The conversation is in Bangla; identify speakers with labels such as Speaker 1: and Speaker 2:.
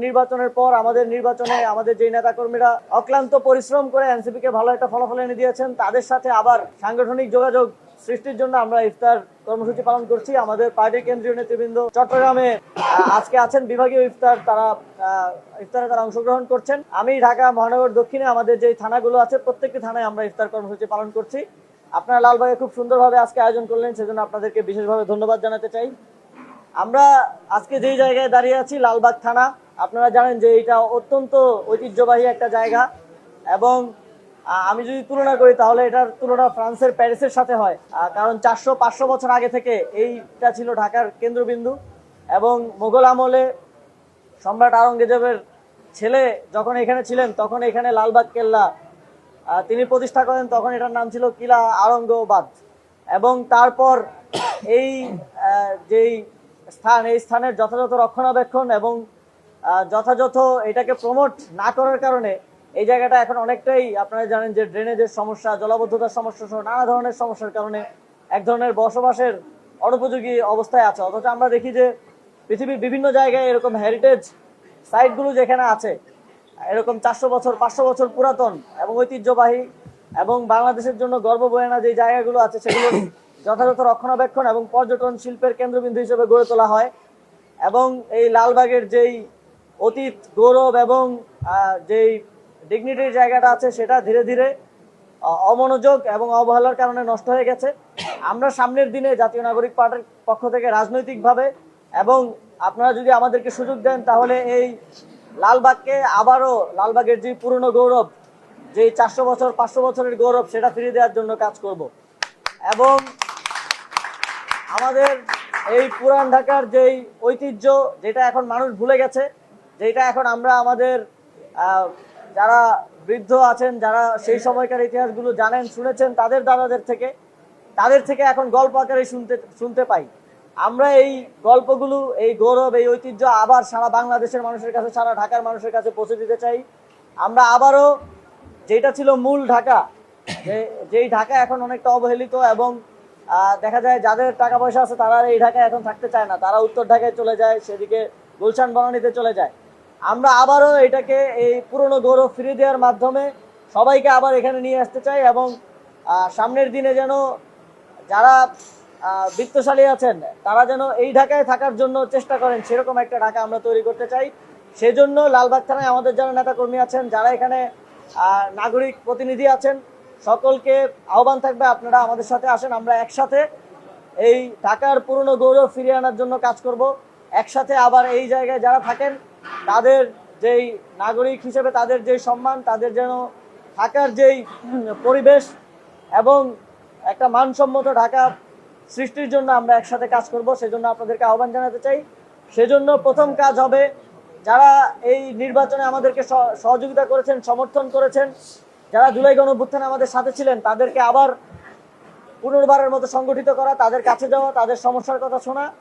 Speaker 1: নির্বাচনের পর আমাদের নির্বাচনে আমাদের যে নেতাকর্মীরা অক্লান্ত পরিশ্রম করে এনসিপি কে ভালো একটা ফলাফল এনে দিয়েছেন, তাদের সাথে আবার সাংগঠনিক যোগাযোগ সৃষ্টির জন্য আমরা ইফতার কর্মসূচি পালন করছি। আমাদের পার্টির কেন্দ্রীয় নেতৃবৃন্দ চট্টগ্রামে আজকে আছেন, বিভাগীয় ইফতার ইফতারে তারা অংশগ্রহণ করছেন। আমি ঢাকা মহানগর দক্ষিণে আমাদের যে থানাগুলো আছে প্রত্যেকটি থানায় আমরা ইফতার কর্মসূচি পালন করছি। আপনারা লালবাগে খুব সুন্দরভাবে আজকে আয়োজন করলেন, সেজন্য আপনাদেরকে বিশেষভাবে ধন্যবাদ জানাতে চাই। আমরা আজকে যেই জায়গায় দাঁড়িয়ে আছি লালবাগ থানা, আপনারা জানেন যে এটা অত্যন্ত ঐতিহ্যবাহী একটা জায়গা এবং আমি যদি তুলনা করি তাহলে এটার তুলনা ফ্রান্সের প্যারিসের সাথে হয়, কারণ 400-500 বছর আগে থেকে এইটা ছিল ঢাকার কেন্দ্রবিন্দু এবং মোগল আমলে সম্রাট আওরঙ্গজেবের ছেলে যখন এখানে ছিলেন তখন এখানে লালবাগ কেল্লা তিনি প্রতিষ্ঠা করেন, তখন এটার নাম ছিল কিলা আওরঙ্গাবাদ। এবং তারপর এই যেই স্থান, এই স্থানের যথাযথ রক্ষণাবেক্ষণ এবং যথাযথ এটাকে প্রমোট না করার কারণে এই জায়গাটা এখন অনেকটাই, আপনারা জানেন যে ড্রেনেজের সমস্যা, জলাবদ্ধতার সমস্যা সহ নানা ধরনের সমস্যার কারণে এক ধরনের বসবাসের অনুপযোগী অবস্থায় আছে। অথচ আমরা দেখি যে পৃথিবীর বিভিন্ন জায়গায় এরকম হেরিটেজ সাইটগুলো যেখানে আছে, এরকম 400 বছর 500 বছর পুরাতন এবং ঐতিহ্যবাহী এবং বাংলাদেশের জন্য গর্ব বয়ে আনা যে জায়গাগুলো আছে সেগুলো যথাযথ রক্ষণাবেক্ষণ এবং পর্যটন শিল্পের কেন্দ্রবিন্দু হিসেবে গড়ে তোলা হয়। এবং এই লালবাগের যেই অতীত গৌরব এবং যেই ডিগনিটির জায়গাটা আছে সেটা ধীরে ধীরে অমনোযোগ এবং অবহেলার কারণে নষ্ট হয়ে গেছে। আমরা সামনের দিনে জাতীয় নাগরিক পার্টির পক্ষ থেকে রাজনৈতিকভাবে এবং আপনারা যদি আমাদেরকে সুযোগ দেন তাহলে এই লালবাগকে আবারও লালবাগের যে পুরনো গৌরব, যে 400 বছর 500 বছরের গৌরব, সেটা ফিরিয়ে দেওয়ার জন্য কাজ করব। এবং আমাদের এই পুরান ঢাকার যেই ঐতিহ্য, যেটা এখন মানুষ ভুলে গেছে, যেটা এখন আমরা আমাদের যারা বৃদ্ধ আছেন, যারা সেই সময়কার ইতিহাসগুলো জানেন শুনেছেন তাদের দাদাদের থেকে, তাদের থেকে এখন গল্প আকারে শুনতে পাই। আমরা এই গল্পগুলো, এই গৌরব, এই ঐতিহ্য আবার সারা বাংলাদেশের মানুষের কাছে, সারা ঢাকার মানুষের কাছে পৌঁছে দিতে চাই। আমরা আবারও যেটা ছিল মূল ঢাকা, যেই ঢাকা এখন অনেকটা অবহেলিত এবং দেখা যায় যাদের টাকা পয়সা আছে তারা এই ঢাকায় এখন থাকতে চায় না, তারা উত্তর ঢাকায় চলে যায়, সেদিকে গুলশান বনানীতে চলে যায়। আমরা আবারও এটাকে এই পুরনো গৌরব ফিরিয়ে দেওয়ার মাধ্যমে সবাইকে আবার এখানে নিয়ে আসতে চাই এবং সামনের দিনে যেন যারা বিত্তশালী আছেন তারা যেন এই ঢাকায় থাকার জন্য চেষ্টা করেন, সেরকম একটা ঢাকা আমরা তৈরি করতে চাই। সেজন্য লালবাগ থানায় আমাদের যারা নেতাকর্মী আছেন, যারা এখানে নাগরিক প্রতিনিধি আছেন, সকলকে আহ্বান থাকবে আপনারা আমাদের সাথে আসেন, আমরা একসাথে এই ঢাকার পুরনো গৌরব ফিরিয়ে আনার জন্য কাজ করব। একসাথে আবার এই জায়গায় যারা থাকেন তাদের যেই নাগরিক হিসেবে তাদের যেই সম্মান, তাদের যেন থাকার যেই পরিবেশ এবং একটা মানসম্মত ঢাকা সৃষ্টির জন্য আমরা একসাথে কাজ করব। সেজন্য আপনাদেরকে আহ্বান জানাতে চাই। সেজন্য প্রথম কাজ হবে, যারা এই নির্বাচনে আমাদেরকে সহযোগিতা করেছেন, সমর্থন করেছেন, যারা জুলাই গণঅভ্যুত্থানে আমাদের সাথে ছিলেন, তাদেরকে আবার পুনর্বারের মতো সংগঠিত করা, তাদের কাছে যাওয়া, তাদের সমস্যার কথা শোনা।